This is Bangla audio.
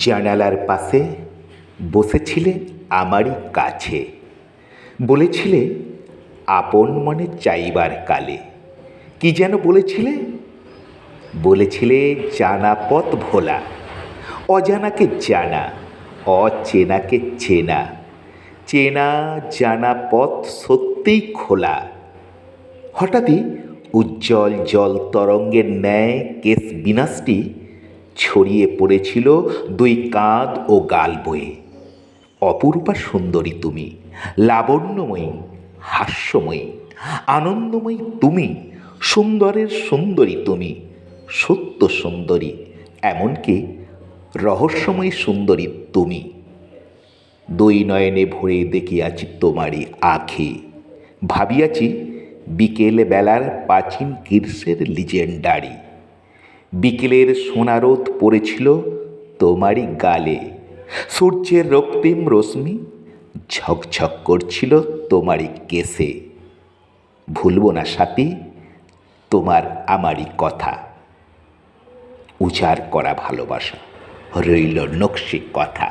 জানালার পাশে বসেছিলে আমারই কাছে, বলেছিলে আপন মনে চাইবার কালে। কি যেন বলেছিলে? বলেছিলে জানা পথ ভোলা, অজানাকে জানা, অচেনাকে চেনা, চেনা জানা পথ সত্যিই খোলা। হঠাৎই উজ্জ্বল জল তরঙ্গের ন্যায় কেশ বিনাশটি ছড়িয়ে পড়েছিল দুই কাঁধ ও গাল বয়ে। অপরূপা সুন্দরী তুমি, লাবণ্যময়ী, হাস্যময়ী, আনন্দময়ী তুমি, সুন্দরের সুন্দরী তুমি, সত্য সুন্দরী, এমনকি রহস্যময়ী সুন্দরী তুমি। দুই নয়নে ভরে দেখিয়াছি তোমারই আঁখি, ভাবিয়াছি বিকেল বেলার প্রাচীন গ্রীষ্মের লিজেন্ডারি। বিকেলের সোনারোদ পড়েছিল তোমারই গালে, সূর্যের রক্তিম রশ্মি ঝকঝক করছিল তোমারই কেশে। ভুলব না সাথী তোমার আমারই কথা, উজাড় করা ভালোবাসা রইল নকশি কথা।